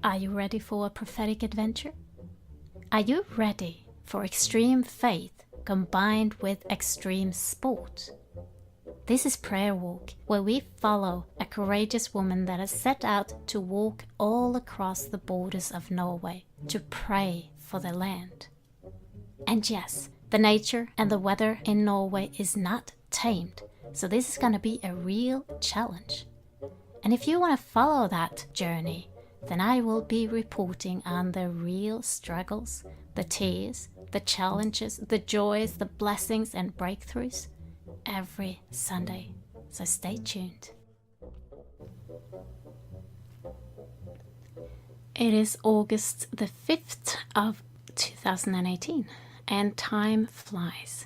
Are you ready for a prophetic adventure? Are you ready for extreme faith combined with extreme sport? This is Prayer Walk, where we follow a courageous woman that has set out to walk all across the borders of Norway to pray for the land. And yes, the nature and the weather in Norway is not tamed, so this is going to be a real challenge. And if you want to follow that journey, then I will be reporting on the real struggles, the tears, the challenges, the joys, the blessings and breakthroughs every Sunday. So stay tuned. It is August the 5th of 2018 and time flies.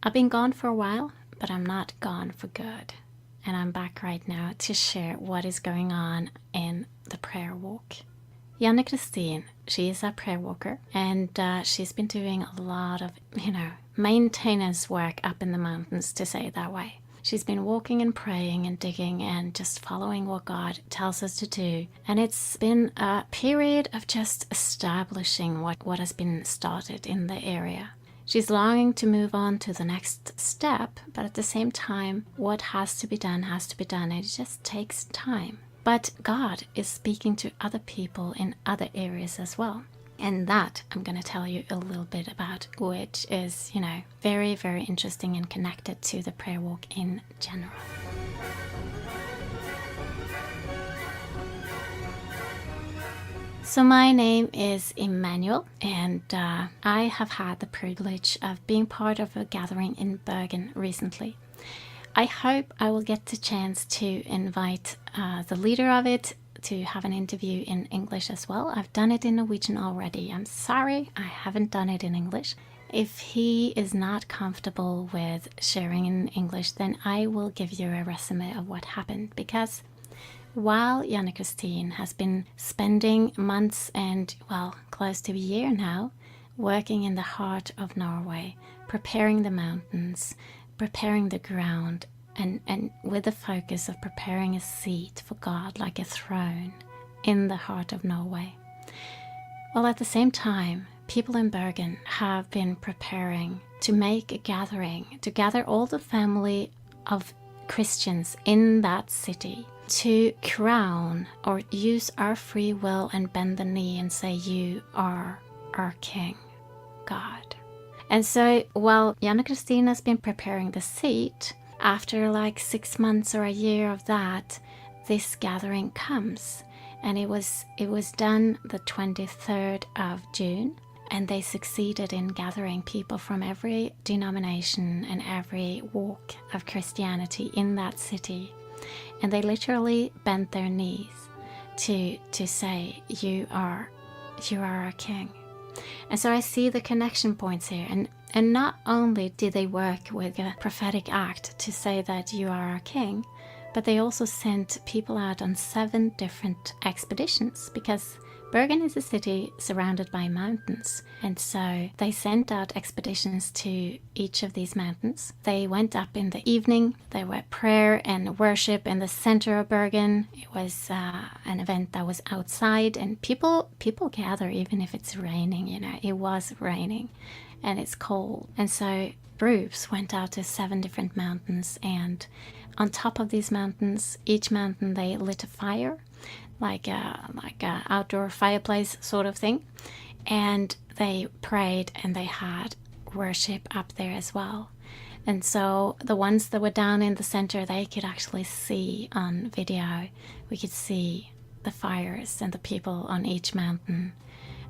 I've been gone for a while, but I'm not gone for good. And I'm back right now to share what is going on in the prayer walk. Janne Christine, she is a prayer walker, and she's been doing a lot of, maintenance work up in the mountains, to say it that way. She's been walking and praying and digging and just following what God tells us to do. And it's been a period of just establishing what has been started in the area. She's longing to move on to the next step, but at the same time, what has to be done has to be done. It just takes time. But God is speaking to other people in other areas as well. And that I'm going to tell you a little bit about, which is, very, very interesting and connected to the prayer walk in general. So my name is Emmanuel, and I have had the privilege of being part of a gathering in Bergen recently. I hope I will get the chance to invite the leader of it to have an interview in English as well. I've done it in Norwegian already. I'm sorry I haven't done it in English. If he is not comfortable with sharing in English, then I will give you a resume of what happened, because while Janne Christine has been spending months and, close to a year now, working in the heart of Norway, preparing the mountains, preparing the ground, and with the focus of preparing a seat for God like a throne in the heart of Norway. Well, at the same time, people in Bergen have been preparing to make a gathering, to gather all the family of Christians in that city, to crown or use our free will and bend the knee and say, "You are our King, God." And so while Janne Christine has been preparing the seat, after 6 months or a year of that, this gathering comes. And it was done the 23rd of June. And they succeeded in gathering people from every denomination and every walk of Christianity in that city. And they literally bent their knees to say, you are our King. And so I see the connection points here. And not only did they work with a prophetic act to say that you are our King, but they also sent people out on 7 different expeditions, because Bergen is a city surrounded by mountains, and so they sent out expeditions to each of these mountains. They went up in the evening. There were prayer and worship in the center of Bergen. It was an event that was outside, and people gather even if it's raining. It was raining, and it's cold, and so groups went out to 7 different mountains, and on top of these mountains, each mountain they lit a fire. Like a outdoor fireplace sort of thing, and they prayed and they had worship up there as well. And so the ones that were down in the center, they could actually see on video. We could see the fires and the people on each mountain.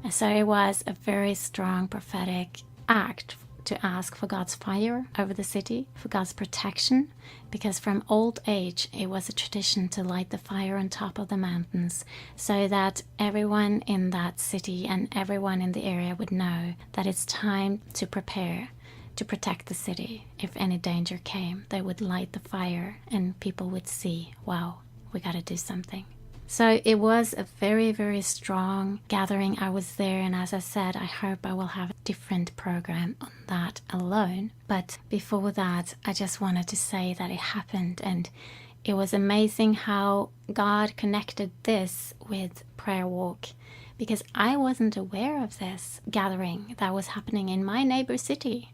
And so it was a very strong prophetic act to ask for God's fire over the city, for God's protection, because from old age it was a tradition to light the fire on top of the mountains so that everyone in that city and everyone in the area would know that it's time to prepare to protect the city. If any danger came, they would light the fire and people would see, wow, we got to do something. So it was a very, very strong gathering. I was there, and as I said, I hope I will have a different program on that alone. But before that, I just wanted to say that it happened, and it was amazing how God connected this with Prayer Walk, because I wasn't aware of this gathering that was happening in my neighbor city.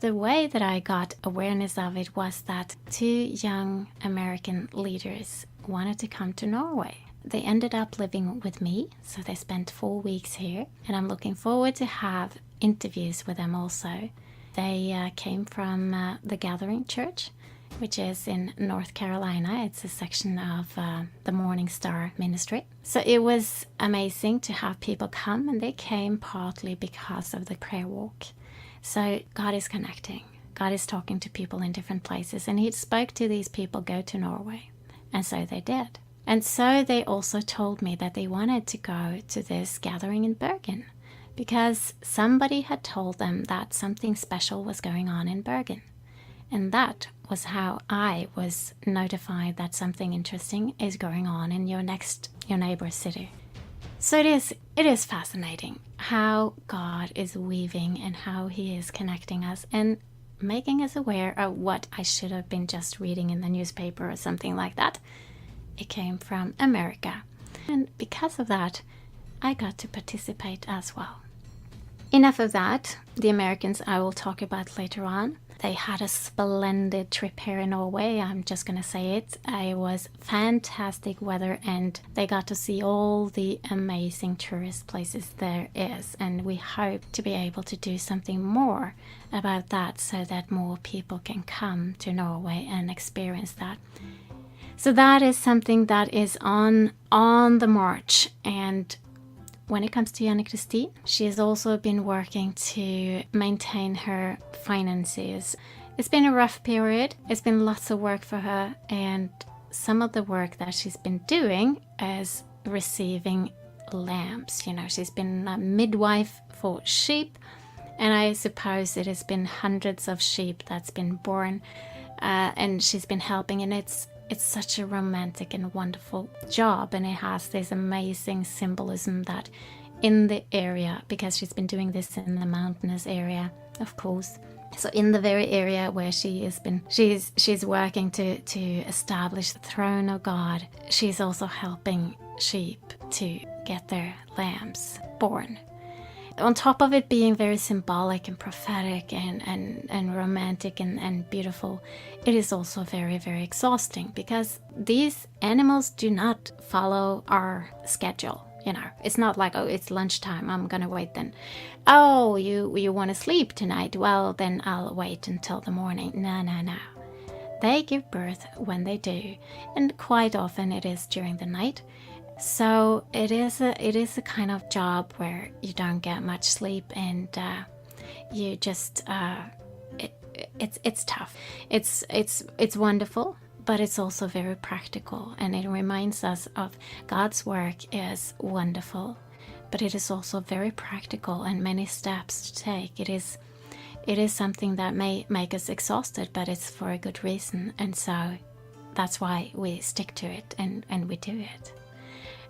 The way that I got awareness of it was that 2 young American leaders wanted to come to Norway. They ended up living with me, so they spent 4 weeks here, and I'm looking forward to have interviews with them also. They came from the Gathering Church, which is in North Carolina. It's a section of the Morning Star Ministry. So it was amazing to have people come, and they came partly because of the prayer walk. So God is connecting. God is talking to people in different places, and he spoke to these people, go to Norway. And so they did. And so they also told me that they wanted to go to this gathering in Bergen, because somebody had told them that something special was going on in Bergen. And that was how I was notified that something interesting is going on in your neighbor city. So it is fascinating how God is weaving and how he is connecting us and making us aware of what I should have been just reading in the newspaper or something like that. It came from America. And because of that, I got to participate as well. Enough of that. The Americans I will talk about later on. They had a splendid trip here in Norway. I'm just going to say it. It was fantastic weather, and they got to see all the amazing tourist places there is. And we hope to be able to do something more about that so that more people can come to Norway and experience that. So that is something that is on the march. And when it comes to Janne Christine, she has also been working to maintain her finances. It's been a rough period. It's been lots of work for her, and some of the work that she's been doing is receiving lambs. You know, she's been a midwife for sheep, and I suppose it has been hundreds of sheep that's been born, and she's been helping, and it's such a romantic and wonderful job, and it has this amazing symbolism that in the area, because she's been doing this in the mountainous area, of course. So in the very area where she's working to establish the throne of God, she's also helping sheep to get their lambs born. On top of it being very symbolic and prophetic and romantic and beautiful, it is also very, very exhausting, because these animals do not follow our schedule. You know, it's not like, oh, it's lunchtime, I'm gonna wait then. Oh, you want to sleep tonight? Well, then I'll wait until the morning. No. They give birth when they do, and quite often it is during the night. So it is a kind of job where you don't get much sleep, and you just it's tough. It's wonderful, but it's also very practical, and it reminds us of God's work is wonderful, but it is also very practical and many steps to take. It is something that may make us exhausted, but it's for a good reason, and so that's why we stick to it and we do it.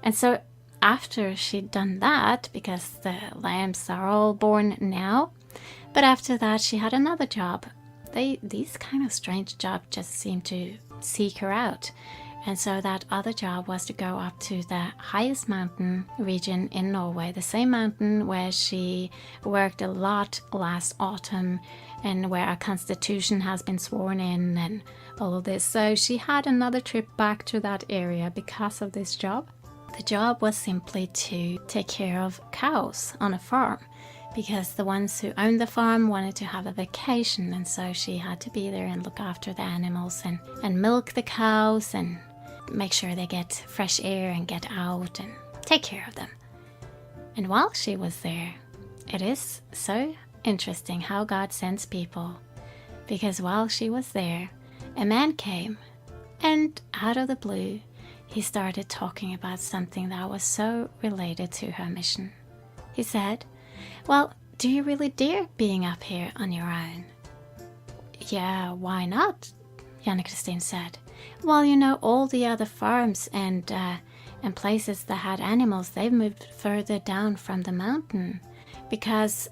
And so after she'd done that, because the lambs are all born now, but after that she had another job. These kind of strange jobs just seemed to seek her out. And so that other job was to go up to the highest mountain region in Norway, the same mountain where she worked a lot last autumn and where a constitution has been sworn in and all of this. So she had another trip back to that area because of this job. The job was simply to take care of cows on a farm, because the ones who owned the farm wanted to have a vacation, and so she had to be there and look after the animals and milk the cows and make sure they get fresh air and get out and take care of them. And while she was there, it is so interesting how God sends people, because while she was there, a man came, and out of the blue, he started talking about something that was so related to her mission. He said, "Well, do you really dare being up here on your own?" "Yeah, why not?" Janne Christine said. "Well, you know, all the other farms and places that had animals, they've moved further down from the mountain, because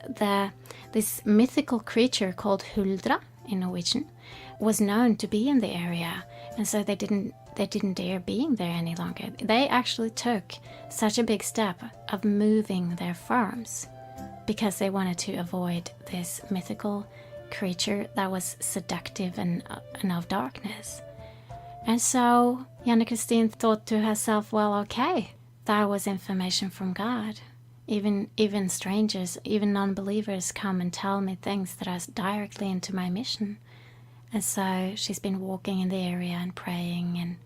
this mythical creature called Huldra in Norwegian was known to be in the area, And so they didn't dare being there any longer. They actually took such a big step of moving their farms because they wanted to avoid this mythical creature that was seductive and of darkness. And so Janne Christine thought to herself, well, okay, that was information from God. Even strangers, even non-believers come and tell me things that are directly into my mission. And so she's been walking in the area and praying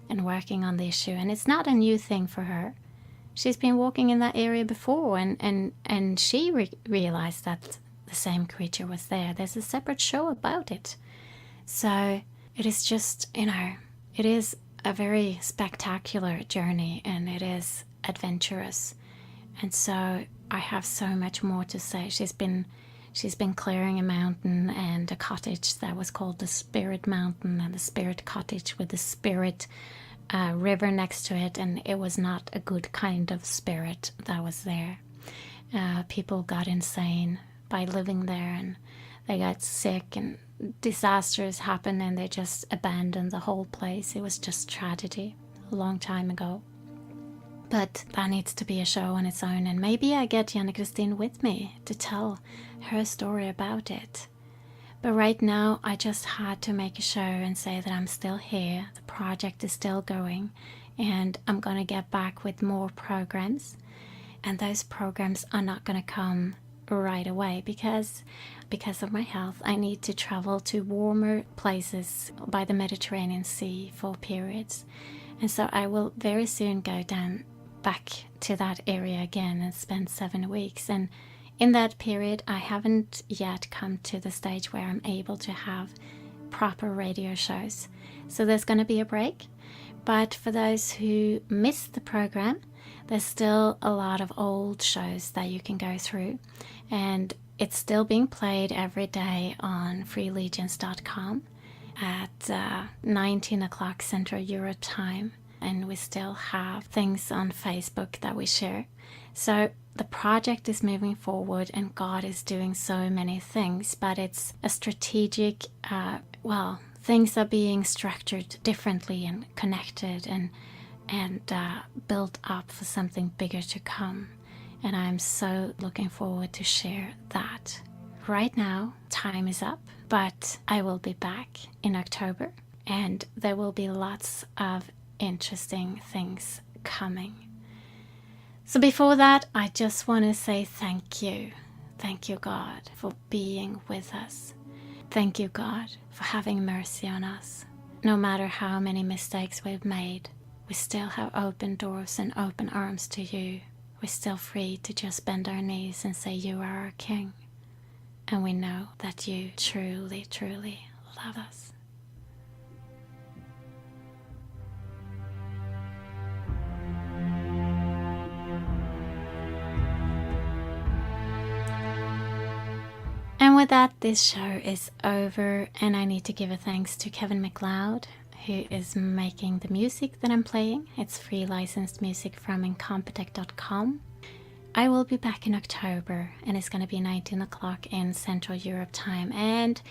and working on the issue. And it's not a new thing for her. She's been walking in that area before, and she realized that the same creature was there. There's a separate show about it. So it is just, it is a very spectacular journey, and it is adventurous. And so I have so much more to say. She's been clearing a mountain and a cottage that was called the Spirit Mountain, and the Spirit Cottage with the Spirit river next to it, and it was not a good kind of spirit that was there. People got insane by living there, and they got sick, and disasters happened, and they just abandoned the whole place. It was just tragedy a long time ago. But that needs to be a show on its own, and maybe I get Janne Christine with me to tell her story about it. But right now, I just had to make a show and say that I'm still here, the project is still going, and I'm gonna get back with more programs. And those programs are not gonna come right away because of my health. I need to travel to warmer places by the Mediterranean Sea for periods. And so I will very soon go back to that area again and spend 7 weeks. And in that period, I haven't yet come to the stage where I'm able to have proper radio shows. So there's going to be a break. But for those who missed the program, there's still a lot of old shows that you can go through. And it's still being played every day on freelegions.com at 19 o'clock Central Europe time. And we still have things on Facebook that we share. So the project is moving forward, and God is doing so many things, but it's a strategic, things are being structured differently and connected and built up for something bigger to come. And I'm so looking forward to share that. Right now, time is up, but I will be back in October, and there will be lots of interesting things coming. So before that, I just want to say thank you. Thank you, God, for being with us. Thank you, God, for having mercy on us. No matter how many mistakes we've made, we still have open doors and open arms to you. We're still free to just bend our knees and say, you are our King. And we know that you truly, truly love us. And with that, this show is over, and I need to give a thanks to Kevin MacLeod, who is making the music that I'm playing. It's free licensed music from Incompetech.com. I will be back in October, and it's going to be 19 o'clock in Central Europe time, and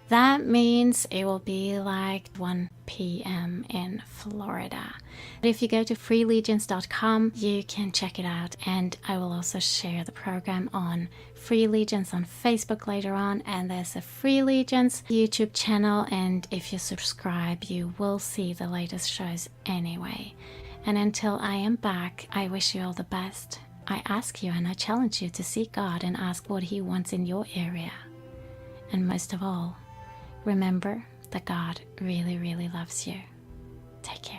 that means it will be like 1 p.m. in Florida. But if you go to freelegions.com, you can check it out, and I will also share the program on Free Legions on Facebook later on, and there's a Free Legions YouTube channel, and if you subscribe, you will see the latest shows anyway. And until I am back, I wish you all the best. I ask you and I challenge you to seek God and ask what He wants in your area. And most of all, remember that God really, really loves you. Take care.